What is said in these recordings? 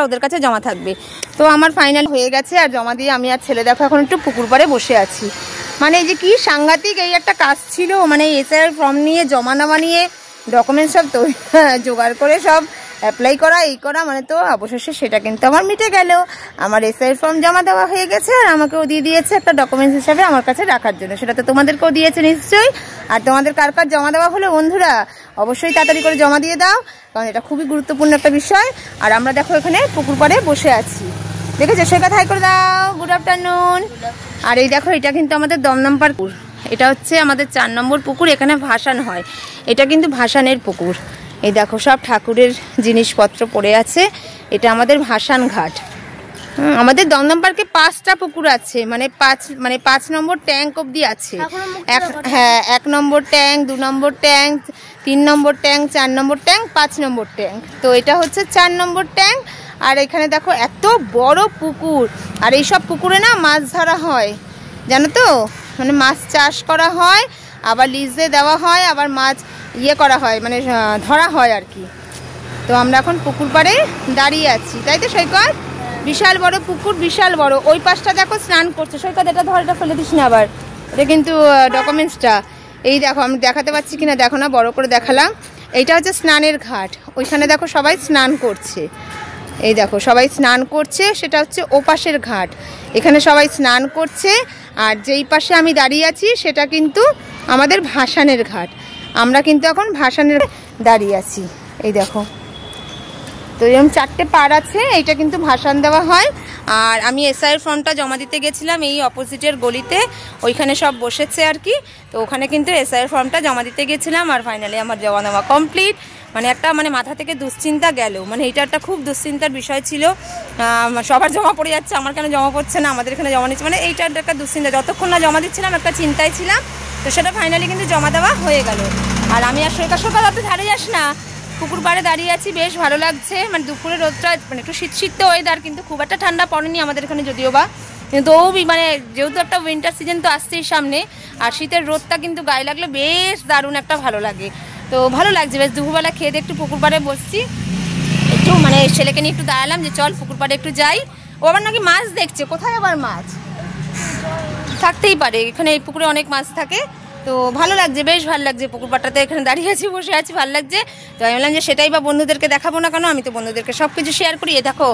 ওদের কাছে জমা থাকবে। তো আমার ফাইনাল হয়ে গেছে আর জমা দিয়ে আমি আর ছেলে দেখো এখন একটু পুকুর পাড়ে বসে আছি। মানে যে কি সাংঘাতিক এই একটা কাজ ছিল, মানে এসআইআর ফর্ম নিয়ে জমা নেওয়া নিয়ে ডকুমেন্টস সব জোগাড় করে সব অ্যাপ্লাই করা এই করা, মানে তো অবশেষে সেটা কিন্তু আমার মিটে গেল। আমার এসআইআর ফর্ম জমা দেওয়া হয়ে গেছে আর আমাকেও দিয়ে দিয়েছে একটা ডকুমেন্টস হিসাবে আমার কাছে রাখার জন্য। সেটা তো তোমাদেরকেও দিয়েছে নিশ্চয়ই। আর তোমাদের কার কার জমা দেওয়া হলো বন্ধুরা অবশ্যই তাড়াতাড়ি করে জমা দিয়ে দাও, কারণ এটা খুবই গুরুত্বপূর্ণ একটা বিষয়। আর আমরা দেখো এখানে পুকুর পাড়ে বসে আছি, দেখেছো? সৈকত হাই করে দাও, গুড আফটারনুন। আর এই দেখো এটা কিন্তু আমাদের দমদম পাড় পুকুর, এটা হচ্ছে আমাদের 4 নম্বর পুকুর, এখানে ভাসান হয়। এটা কিন্তু ভাসানের পুকুর। এই দেখো সব ঠাকুরের জিনিসপত্র পড়ে আছে, এটা আমাদের ভাসান ঘাট। আমাদের দমদম পার্কে 5টা পুকুর আছে, মানে 5 নম্বর ট্যাঙ্ক অবধি আছে। হ্যাঁ, 1 নম্বর ট্যাঙ্ক, 2 নম্বর ট্যাঙ্ক, 3 নম্বর ট্যাঙ্ক, 4 নম্বর ট্যাঙ্ক, 5 নম্বর ট্যাঙ্ক। তো এটা হচ্ছে 4 নম্বর ট্যাঙ্ক। আর এখানে দেখো এত বড় পুকুর, আর এইসব পুকুরে না মাছ ধরা হয় জানো তো, মানে মাছ চাষ করা হয়, আবার লিজে দেওয়া হয়, আবার মাছ করা হয়, মানে ধরা হয় আর কি। তো আমরা এখন পুকুর পাড়ে দাঁড়িয়ে আছি, তাই তো সৈকত? বিশাল বড় পুকুর, বিশাল বড়। ওই পাশটা দেখো স্নান করছে। সৈকত এটা ধর, এটা ফেলে দিস না আবার, এটা কিন্তু ডকুমেন্টসটা। এই দেখো আমি দেখাতে পাচ্ছি কিনা দেখো না, বড় করে দেখালাম। এইটা হচ্ছে স্নানের ঘাট, ওইখানে দেখো সবাই স্নান করছে। এই দেখো সবাই স্নান করছে, সেটা হচ্ছে ওপাশের ঘাট। এখানে সবাই স্নান করছে। আর যেই পাশে আমি দাঁড়িয়ে আছি সেটা কিন্তু আমাদের ভাসানের ঘাট। আমরা কিন্তু এখন ভাসানের দাঁড়িয়ে আছি। এই দেখো, তো এরকম 4টে পাড় আছে, এইটা কিন্তু ভাসান দেওয়া হয়। আর আমি এসআইআর ফর্মটা জমা দিতে গেছিলাম এই অপোজিটের গলিতে, ওইখানে সব বসেছে আর কি। তো ওখানে কিন্তু এসআইআর ফর্মটা জমা দিতে গেছিলাম, আর ফাইনালি আমার জমা দেওয়া কমপ্লিট। মানে একটা মানে মাথা থেকে দুশ্চিন্তা গেল, মানে এটা একটা খুব দুশ্চিন্তার বিষয় ছিল। সবার জমা পড়ে যাচ্ছে, আমার কেন জমা পড়ছে না, আমাদের এখানে জমা নিচ্ছে, মানে এইটা একটা দুশ্চিন্তা। যতক্ষণ না জমা দিচ্ছিলাম একটা চিন্তায় ছিলাম। তো সেটা ফাইনালি কিন্তু জমা দেওয়া হয়ে গেল। আর আমি আর সকাল অত ধারে যাস না, পুকুর পাড়ে দাঁড়িয়ে আছি, বেশ ভালো লাগছে। মানে দুপুরে রোদটা মানে একটু শীত ওয়েদার, কিন্তু খুব একটা ঠান্ডা পড়েনি আমাদের এখানে যদিও বা, কিন্তু মানে যেহেতু একটা উইন্টার সিজন তো আসছেই সামনে, আর শীতের রোদটা কিন্তু গায়ে লাগলে বেশ দারুণ একটা ভালো লাগে। তো ভালো লাগছে বেশ। দুপুরবেলা খেয়ে দিয়ে একটু পুকুর পাড়ে বসছি, একটু মানে ছেলেকে নিয়ে একটু দাঁড়ালাম যে চল পুকুর পাড়ে একটু যাই। ও আবার নাকি মাছ দেখছে, কোথায় আবার মাছ থাকতেই পারে, এখানে এই পুকুরে অনেক মাছ থাকে। তো ভালো লাগছে, বেশ ভালো লাগছে পুকুর পাড়টাতে এখানে দাঁড়িয়ে আছি, বসে আছি, ভালো লাগছে। তো আমি বললাম যে সেটাই বা বন্ধুদেরকে দেখাবো না কেন, আমি তো বন্ধুদেরকে সব কিছু শেয়ার করি। এ দেখো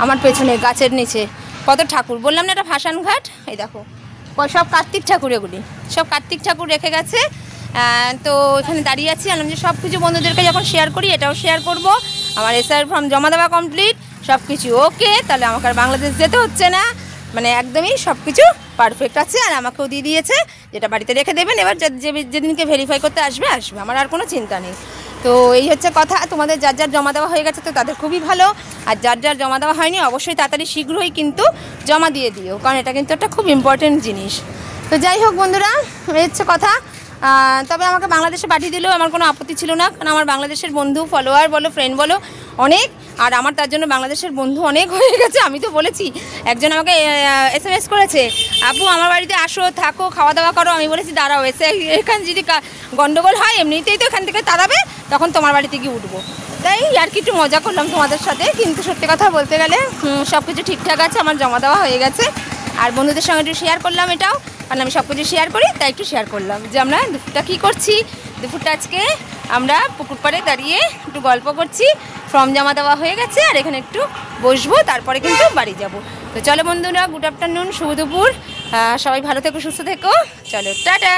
আমার পেছনে গাছের নিচে কত ঠাকুর, বললাম না এটা ভাসান ঘাট। এই দেখো সব কার্তিক ঠাকুর, এগুলি সব কার্তিক ঠাকুর রেখে গেছে। তো এখানে দাঁড়িয়ে আছি, আমি যে সব কিছু বন্ধুদেরকে যখন শেয়ার করি এটাও শেয়ার করব। আমার এসআইআর ফর্ম জমা দেওয়া কমপ্লিট, সব কিছু ওকে, তাহলে আমাকে আর বাংলাদেশ যেতে হচ্ছে না, মানে একদমই সব কিছু পারফেক্ট আছে। আর আমাকেও দিয়ে দিয়েছে যেটা বাড়িতে রেখে দেবেন, এবার যেদিনকে ভেরিফাই করতে আসবে, আমার আর কোনো চিন্তা নেই। তো এই হচ্ছে কথা। তোমাদের যার যার জমা দেওয়া হয়ে গেছে তো তাদের খুবই ভালো, আর যার যার জমা দেওয়া হয়নি অবশ্যই তাড়াতাড়ি শীঘ্রই কিন্তু জমা দিয়ে দিও, কারণ এটা কিন্তু একটা খুব ইম্পর্টেন্ট জিনিস। তো যাই হোক বন্ধুরা, এই হচ্ছে কথা। তবে আমাকে বাংলাদেশে পাঠিয়ে দিলেও আমার কোনো আপত্তি ছিল না, কারণ আমার বাংলাদেশের বন্ধু, ফলোয়ার বলো, ফ্রেন্ড বলো অনেক, আর আমার তার জন্য বাংলাদেশের বন্ধু অনেক হয়ে গেছে। আমি তো বলেছি, একজন আমাকে SMS করেছে, আপু আমার বাড়িতে আসো, থাকো, খাওয়া দাওয়া করো। আমি বলেছি দাঁড়াও, এখানে যদি গন্ডগোল হয় এমনিতেই তো এখান থেকে তাড়াবে, তখন তোমার বাড়িতে গিয়ে উঠবো। তাই আর কি একটু মজা করলাম তোমাদের সাথে, কিন্তু সত্যি কথা বলতে গেলে সব কিছু ঠিকঠাক আছে, আমার জমা দেওয়া হয়ে গেছে। আর বন্ধুদের সঙ্গে একটু শেয়ার করলাম এটাও, কারণ আমি সব কিছু শেয়ার করি, তাই একটু শেয়ার করলাম যে আমরা দুপুরটা কী করছি। দুপুরটা আজকে আমরা পুকুর পাড়ে দাঁড়িয়ে একটু গল্প করছি, ফর্ম জমা দেওয়া হয়ে গেছে, আর এখানে একটু বসবো, তারপরে কিন্তু বাড়ি যাব। তো চলো বন্ধুরা, গুড আফটারনুন, শুভ দুপুর, সবাই ভালো থেকো, সুস্থ থেকো, চলো টাটা।